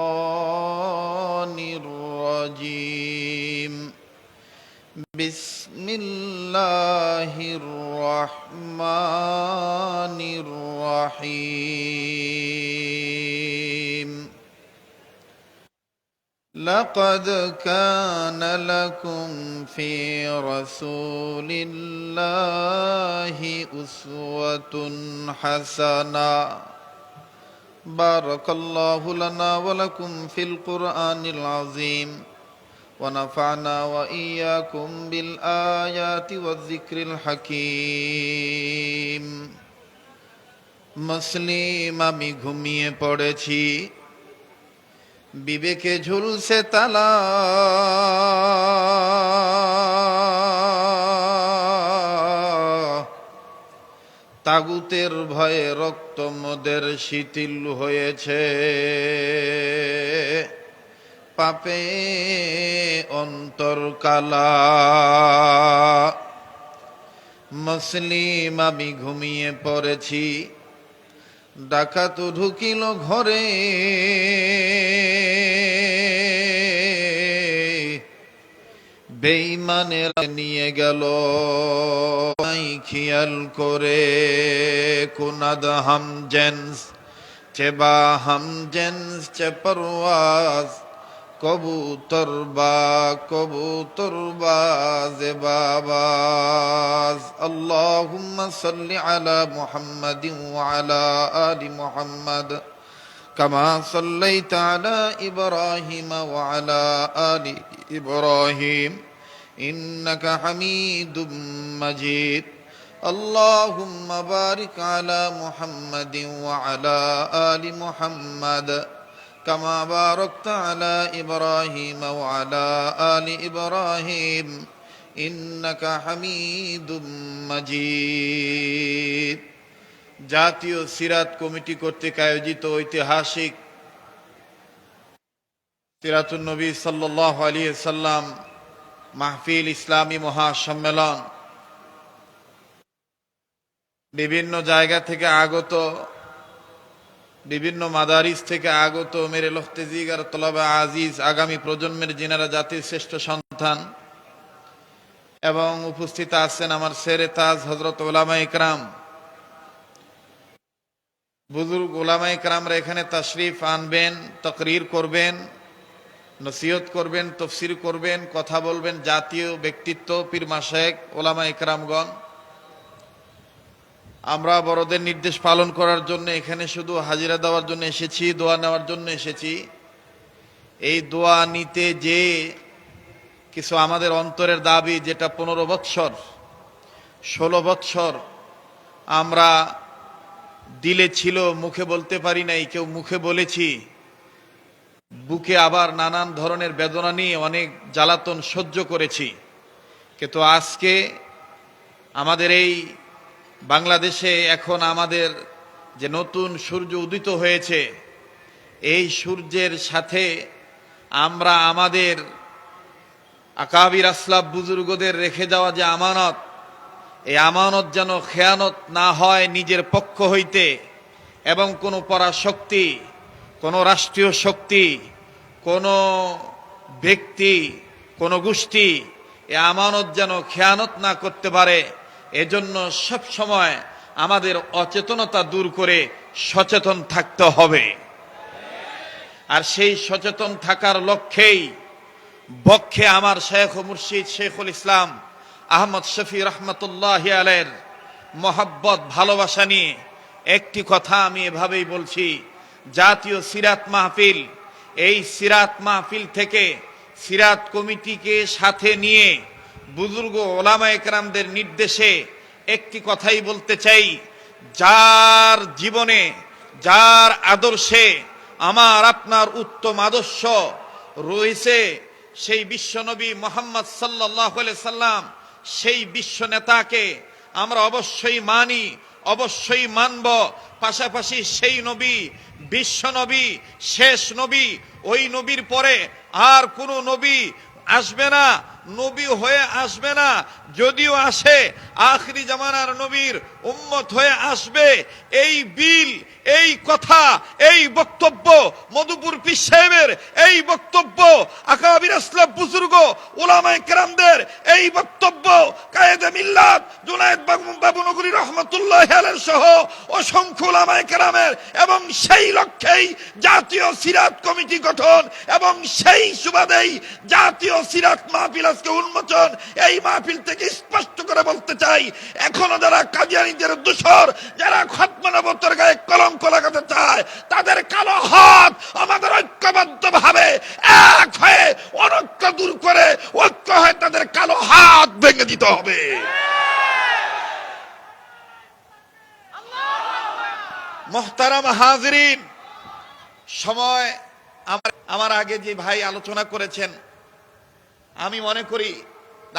الشيطان الرجيم. بسم الله الرحمن الرحيم. لقد كان لكم في رسول الله أسوة حسنة. بارك الله لنا ولكم في القرآن العظيم، ونفعنا وإياكم بالآيات والذكر الحكيم. মুসলিম আমি ঘুমিয়ে পড়েছি, বিবেকে ঝুলছে তালা, তাগুতের ভয়ে রক্ত মোদের শিথিল হয়েছে, পাপে অন্তর কালা। মুসলিম আমি ঘুমিয়ে পড়েছি, ডাকাত ঢুকিল ঘরে, বেঈমানেরা নিয়ে গেল খেয়াল করে। কুনাদ হাম জেন্স চেবা হাম জেন্স চে পরওয়াজ, কবুতর বাজে বাবাজ। আল্লাহুম্মা সাল্লি আলা মুহাম্মাদিন ওয়া আলা আলি মুহাম্মাদ কামা সাল্লাইতা আলা ইব্রাহিম ওয়া আলা আলি ইব্রাহিম ইন্নাকা হামিদুম মাজিদ। اللهم بارك على محمد وعلى آل محمد كما باركت على إبراهيم وعلى آل إبراهيم إنك حميد مجيد। জাতীয় সিরাত কমিটি কর্তৃক আয়োজিত ঐতিহাসিক সিরাতুন নবী সাল্লাল্লাহু আলাইহি সাল্লাম মাহফিল ইসলামী মহাসম্মেলন বিভিন্ন জায়গা থেকে আগত, বিভিন্ন মাদারিস থেকে আগত মেরে লখতেজিগার তলবা আজিজ, আগামী প্রজন্মের যিনারা জাতির শ্রেষ্ঠ সন্তান, এবং উপস্থিত আছেন আমার শেরে তাজ হযরত উলামা ইকরাম, বুজুর্গ উলামা ইকরামরা এখানে তাশরিফ আনবেন, তাকরীর করবেন, নসিহত করবেন, তাফসীর করবেন, কথা বলবেন। জাতীয় ব্যক্তিত্ব পীর মাশায়েখ উলামা ইকরামগণ, আমরা বড়দের নির্দেশ পালন করার জন্য এখানে শুধু হাজিরা দেওয়ার জন্য এসেছি, দোয়া নেওয়ার জন্য এসেছি। এই দোয়া নিতে যে কিছু আমাদের অন্তরের দাবি, যেটা 15 বৎসর 16 বৎসর আমরা দিলে ছিল, মুখে বলতে পারি নাই, কেউ মুখে বলেছি, বুকে আবার নানান ধরনের বেদনা নিয়ে অনেক জ্বালাতন সহ্য করেছি। কিন্তু আজকে আমাদের এই বাংলাদেশে এখন আমাদের যে নতুন সূর্য উদিত হয়েছে, এই সূর্যের সাথে আমরা আমাদের আকাবির আসলাফ বুজুর্গদের রেখে যাওয়া যে আমানত, এই আমানত যেন খেয়ানত না হয় নিজের পক্ষ হইতে, এবং কোনো পরাশক্তি, কোনো রাষ্ট্রীয় শক্তি, কোনো ব্যক্তি, কোনো গোষ্ঠী এই আমানত যেন খেয়ানত না করতে পারে। এজন্য সব সময় আমাদের অচেতনতা দূর করে সচেতন থাকতে হবে। আর সেই সচেতন থাকার লক্ষ্যেই বক্ষে আমার শেখ ও মুর্শিদ শেখুল ইসলাম আহমদ শফি রহমতুল্লাহ আলাইহির মহব্বত, ভালোবাসা নিয়ে একটি কথা আমি এভাবেই বলছি। জাতীয় সিরাত মাহফিল, এই সিরাত মাহফিল থেকে সিরাত কমিটিকে সাথে নিয়ে বুজুর্গ ওলামা একরামদের নির্দেশে একটি কথাই বলতে চাই, যার জীবনে, যার আদর্শে আমার আপনার উত্তম আদর্শ রয়েছে, সেই বিশ্বনবী মুহাম্মদ সাল্লাল্লাহু আলাইহি সাল্লাম, সেই বিশ্ব নেতাকে আমরা অবশ্যই মানি, অবশ্যই মানব। পাশাপাশি সেই নবী, বিশ্ব নবী, শেষ নবী, ওই নবীর পরে আর কোনো নবী আসবে না, নবী হয়ে আসবে না। যদিও আসে, আখরি জামানার নবীর উম্মত হয়ে আসবে। এই বিল, এই কথা, এই বক্তব্য মধুপুর পীর সাহেবের, এই বক্তব্য আকাবির আসলাফ বুজুর্গ উলামায়ে কেরামদের, এই বক্তব্য কায়েদে মিল্লাত জুনায়েদ বাবু নগরী রহমাতুল্লাহি আলাইহি সহ অসংখ্য উলামায়ে কেরামের, এবং সেই লক্ষ্যেই জাতীয় সিরাত কমিটি গঠন, এবং সেই সুবাদেই জাতীয় সিরাত মাহফিল আজকে উন্মোচন। এই মাহফিল থেকে স্পষ্ট করে বলতে চাই, এখনো যারা কাদিয়ানীদের দোসর, যারা খতম নবুয়তের গায়ে কলঙ্ক লাগাতে চায়, তাদের কালো হাত আমাদের ঐক্যবদ্ধ ভাবে এক হয়ে অনৈক্য দূর করে ঐক্য হয়ে তাদের কালো হাত ভেঙে দিতে হবে। মুহতারাম হাজিরিন, সময় আমার আগে যে ভাই আলোচনা করেছেন, আমি মনে করি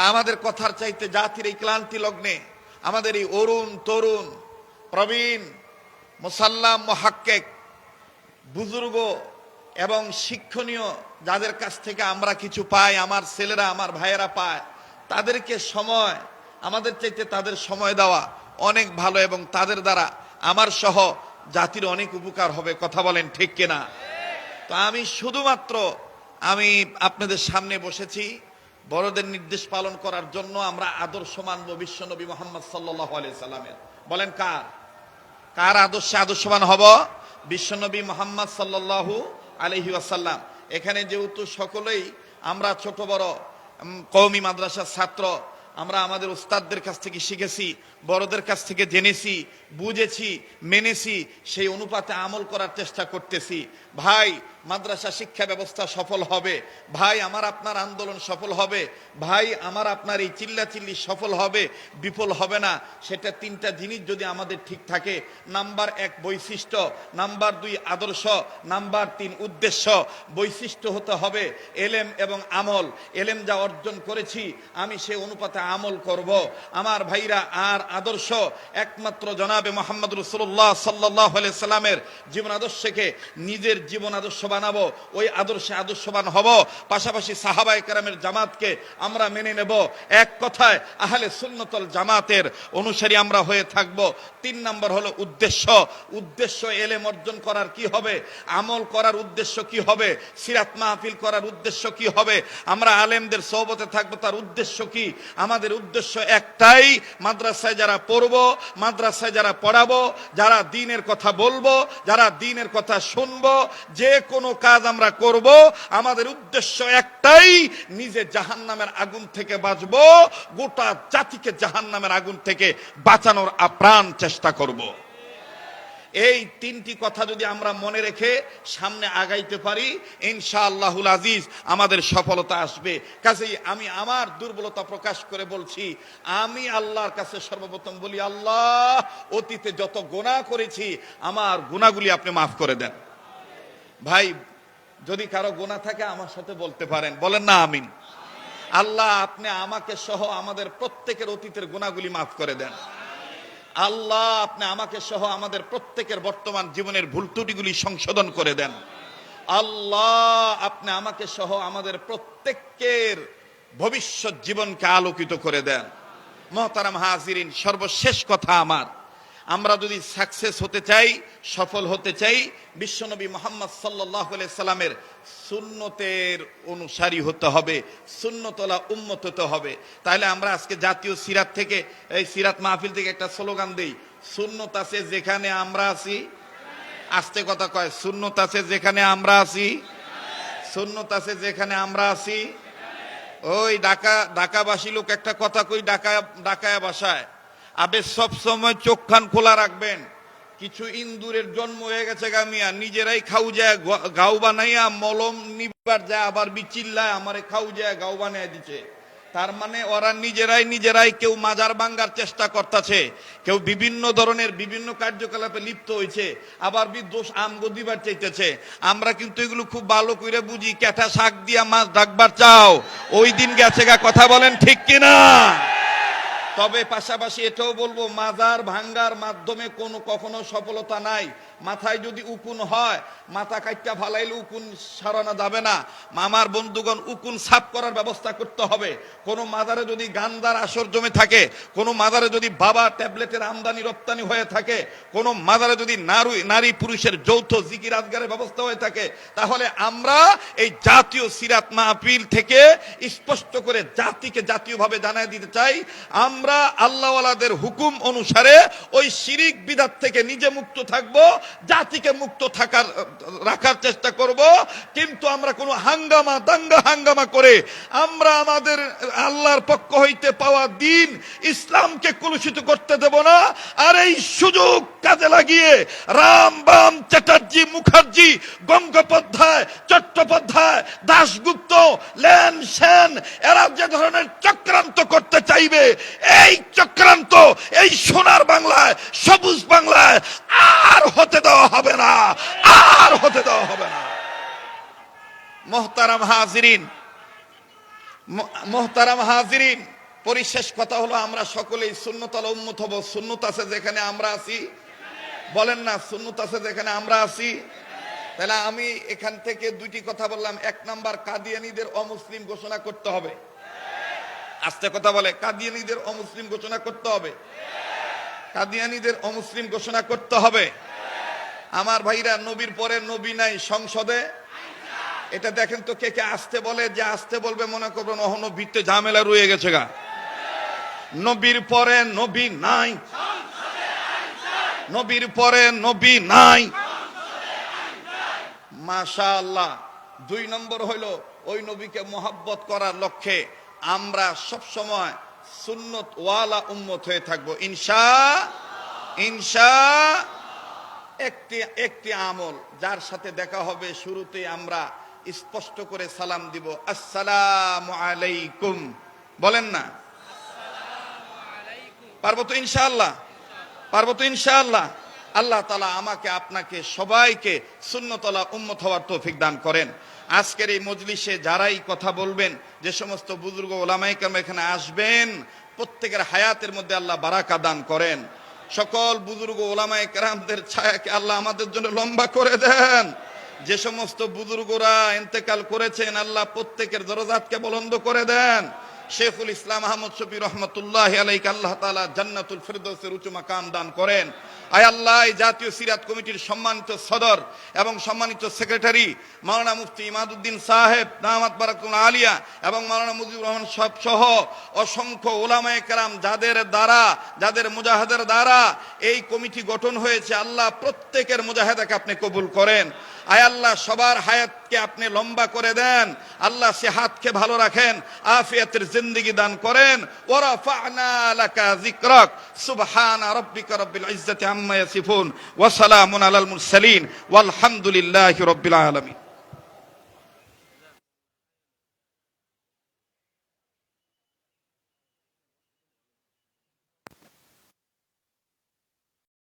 আমাদের কথার চাইতে জাতির এই ক্লান্তি লগ্নে আমাদের এই অরুণ তরুণ প্রবীণ মুসাল্লাম মুহাক্কিক বুজুর্গ এবং শিক্ষণীয় যাদের কাছ থেকে আমরা কিছু পাই, আমার ছেলেরা, আমার ভাইয়েরা পায়, তাদেরকে সময়, আমাদের চাইতে তাদের সময় দেওয়া অনেক ভালো, এবং তাদের দ্বারা আমার সহ জাতির অনেক উপকার হবে। কথা বলেন ঠিক কিনা? তো আমি শুধুমাত্র আমি আপনাদের সামনে বসেছি বড়দের নির্দেশ পালন করার জন্য। আমরা আদর্শ মানব বিশ্বনবী মুহাম্মদ সাল্লাল্লাহু আলাইহি সাল্লামের। বলেন কার আদর্শে আদর্শবান হব? বিশ্বনবী মুহাম্মদ সাল্লাল্লাহু আলাইহি ওয়াসাল্লাম। এখানে যেহেতু সকলেই আমরা ছোট বড় কওমি মাদ্রাসার ছাত্র, আমরা আমাদের উস্তাদদের কাছ থেকে শিখেছি, বড়দের কাছ থেকে জেনেছি, বুঝেছি, মেনেছি, সেই অনুপাতে আমল করার চেষ্টা করতেছি। ভাই মাদ্রাসা শিক্ষা ব্যবস্থা সফল হবে, ভাই আমার আপনার আন্দোলন সফল হবে, ভাই আমার আপনার এই চিল্লাচিল্লি সফল হবে, বিফল হবে না। সেটা তিনটা জিনিস যদি আমাদের ঠিক থাকে, নাম্বার 1 বৈশিষ্ট্য, নাম্বার 2 আদর্শ, নাম্বার 3 উদ্দেশ্য। বৈশিষ্ট্য হতে হবে এলেম এবং আমল। এলেম যা অর্জন করেছি আমি সে অনুপাতে আমল করব। আমার ভাইরা, আর আদর্শ একমাত্র জনাবে মুহাম্মদ রাসূলুল্লাহ সাল্লাল্লাহু আলাইহি সাল্লামের জীবন আদর্শকে নিজের জীবন আদর্শ বানাবো, ওই আদর্শে আদর্শবান হব। পাশাপাশি সাহাবায়ে কেরামের জামাতকে আমরা মেনে নেব। এক কথায় আহলে সুন্নাতুল জামাতের অনুসারী আমরা হয়ে থাকব। 3 নম্বর হলো উদ্দেশ্য। উদ্দেশ্য এলেম অর্জন করার কি হবে, আমল করার উদ্দেশ্য কি হবে, সিরাত মাহফিল করার উদ্দেশ্য কি হবে, আমরা আলেমদের সোহবতে থাকবো তার উদ্দেশ্য কি? আমাদের উদ্দেশ্য একটাই, মাদ্রাসায় যারা পড়বো, মাদ্রাসায় যারা পড়াবো, যারা দ্বীনের কথা বলবো, যারা দ্বীনের কথা শুনবো, যে কোনো কাজ আমরা করব, আমাদের উদ্দেশ্য একটাই, নিজে জাহান্নামের আগুন থেকে বাঁচবো, গোটা জাতিকে জাহান্নামের আগুন থেকে বাঁচানোর আপ্রাণ চেষ্টা করব। এই 3টি কথা যদি আমরা মনে রেখে সামনে আগাইতে পারি, ইনশাআল্লাহুল আজিজ আমাদের সফলতা আসবে। কাজেই আমি আমার দুর্বলতা প্রকাশ করে বলছি, আমি আল্লাহর কাছে সর্বপ্রথম বলি, আল্লাহ অতীতে যত গুনাহ করেছি আমার গুনাহগুলি আপনি মাফ করে দেন। ভাই, যদি কারো গুনাহ থাকে আমার সাথে বলতে পারেন, বলেন না আমিন। আল্লাহ আপনি আমাকে সহ আমাদের প্রত্যেকের অতীতের গুনাহগুলি মাফ করে দেন। আল্লাহ আপনি আমাকে সহ আমাদের প্রত্যেকের বর্তমান জীবনের ভুল ত্রুটিগুলি সংশোধন করে দেন। আল্লাহ আপনি আমাকে সহ আমাদের প্রত্যেকের ভবিষ্যৎ জীবনকে আলোকিত করে দেন। মুহতারাম হাজিরিন, সর্বশেষ কথা আমার, আমরা যদি সাকসেস হতে চাই, সফল হতে চাই, বিশ্বনবী মুহাম্মদ সাল্লাল্লাহু আলাইহি সাল্লামের সুন্নতের অনুসারী হতে হবে, সুন্নতওয়ালা উম্মত হতে হবে। তাহলে আমরা আজকে জাতীয় সিরাত থেকে, এই সিরাত মাহফিল থেকে একটা স্লোগান দেই, সুন্নত আছে যেখানে আমরা আছি। আস্তে কথা কয়, সুন্নত আছে যেখানে আমরা আছি, সুন্নত আছে যেখানে আমরা আছি। ওই ঢাকাবাসী লোক একটা কথা কই, ঢাকায় বাসায়, আবে সব সময় চোখ কান খোলা রাখবেন। কিছু ইন্দুরের জন্ম হয়ে গেছে গামিয়া, নিজেরাই খাও যায় গাও বানাইয়া, মলম নিবার যায় আবার বিচিল্লায় আমারে খাও যায় গাও বানাইয়া দিচ্ছে। তার মানে ওরা নিজেরাই কেউ মাজার ভাঙ্গার চেষ্টা করতেছে, কেউ বিভিন্ন ধরনের বিভিন্ন কার্যকলাপে লিপ্ত হয়েছে, আবার দোষ আমগো দিবার চাইতেছে। আমরা কিন্তু এগুলো খুব ভালো করে বুঝি। ক্যাটা শাক দিয়া মাছ ডাকবার চাও, ওই দিন গেছে গা, কথা বলেন ঠিক কিনা? তবে পাশাপাশি এটাও বলবো, মাজার ভাঙ্গার মাধ্যমে কখনো সফলতা নাই। মাথায় যদি উকুন হয়, মাথা কাটটা ফালাইলে উকুন সারানো যাবে না। আমার বন্ধুগণ, উকুন সাফ করার ব্যবস্থা করতে হবে। কোন মাজারে যদি গান্ধার আসর জমে থাকে, কোন মাজারে যদি বাবা ট্যাবলেটের আমদানি রপ্তানি হয়ে থাকে, কোন মাজারে যদি নারী পুরুষের যৌথ জিকির আজগারের ব্যবস্থা হয়ে থাকে, তাহলে আমরা এই জাতীয় সিরাত মাহফিল থেকে স্পষ্ট করে জাতিকে জাতীয়ভাবে জানাই দিতে চাই, আমরা আল্লাহওয়ালাদের হুকুম অনুসারে ওই শিরিক বিদআত থেকে নিজে মুক্ত থাকব, জাতিকে মুক্ত রাখার চেষ্টা করব। কিন্তু আমরা কোনো হাঙ্গামা করে আমরা আমাদের আল্লাহর পক্ষ হইতে পাওয়া দ্বীন ইসলামকে কলুষিত করতে দেব না। আর এই সুযোগ কাজে লাগিয়ে রামবাম, চ্যাটার্জি, মুখার্জি, গঙ্গোপাধ্যায়, চট্টোপাধ্যায়, দাশগুপ্ত, লেন সেন, এরা যে ধরনের চক্রান্ত করতে চাইবে, এই চক্রান্ত এই সোনার বাংলায়, সবুজ বাংলায় আর হতে দেওয়া হবে না, আর হতে দেওয়া হবে না। মোহতারাম হাজিরিন, পরিশেষ কথা হলো, আমরা সকলেই সুন্নতওয়ালা উম্মত হব। সুন্নত আছে যেখানে আমরা আছি, বলেন না, সুন্নত আছে যেখানে আমরা আছি। তাহলে আমি এখান থেকে 2টি কথা বললাম। 1 নাম্বার, কাদিয়ানীদের অমুসলিম ঘোষণা করতে হবে। আস্তে কথা বলে, কাদিয়ানীদের অমুসলিম ঘোষণা করতে হবে, কাদিয়ানীদের অমুসলিম ঘোষণা করতে হবে। আমার ভাইরা, নবীর পরে নবী নাই সংসদে, এটা দেখেন তো কে কে আসতে বলে। যে আসতে বলবে মনে করবেন অহনো ভিত্তে ঝামেলা রয়ে গেছে গা। নবীর পরে নবী নাই, নবীর পরে নবী নাই, মাশাআল্লাহ। 2 নম্বর হইল, ওই নবীকে মোহাব্বত করার লক্ষ্যে আমরা সব সময় সুন্নত ওয়ালা উম্মত হয়ে থাকবো, ইনশা। একটি একটি আমল, যার সাথে দেখা হবে শুরুতে আমরা স্পষ্ট করে সালাম দিব, আসসালামু আলাইকুম। বলেন না? পারবো তো ইনশাআল্লাহ? পারবো তো ইনশাআল্লাহ? আল্লাহ তাআলা আমাকে আপনাকে সবাইকে সুন্নতওয়ালা উম্মত হওয়ার তৌফিক দান করেন। আজকের এই মজলিসে যারাই কথা বলবেন, যে সমস্ত বুজুর্গ ওলামায়ে কেরাম এখানে আসবেন, প্রত্যেকের হায়াতের মধ্যে আল্লাহ বারাকা দান করেন। সকল বুজুর্গ ওলামায়ে কেরামদের ছায়াকে আল্লাহ আমাদের জন্য লম্বা করে দেন। যে সমস্ত বুজুর্গরা ইন্তেকাল করেছেন, আল্লাহ প্রত্যেকের দরজাতকে বুলন্দ করে দেন। শেখুল ইসলাম আহমদ শফি রহমতুল্লাহ আলাইহি আল্লাহ তাআলা জান্নাতুল ফিরদৌসের উঁচু মাকাম দান করেন। আয় আল্লাহ, এই জাতীয় সিরাত কমিটির সম্মানিত সদর এবং সম্মানিত সেক্রেটারি মাওলানা মুফতি ইমাদউদ্দিন সাহেব দামাত বারাকাতুল আলিয়া এবং মাওলানা মুজিবুর রহমান সাহেব সহ অসংখ্য ওলামায়ে কেরাম যাদের মুজাহাদের দ্বারা এই কমিটি গঠন হয়েছে, আল্লাহ প্রত্যেকের মুজাহাদাকে আপনি কবুল করেন। আয় আল্লাহ, সবার হায়াতকে আপনি লম্বা করে দেন। আল্লাহ সেহাতকে ভালো রাখেন, আফিয়াতের জিন্দেগি দান করেন। ওয়া রাফা'না লাকা যিকরাক, সুবহানা রাব্বিকা রাব্বিল ইজ্জাতি আম্মা ইয়াসিফুন, ওয়া সালামুন আলাল মুরসালিন, ওয়াল হামদুলিল্লাহি রাব্বিল আলামিন।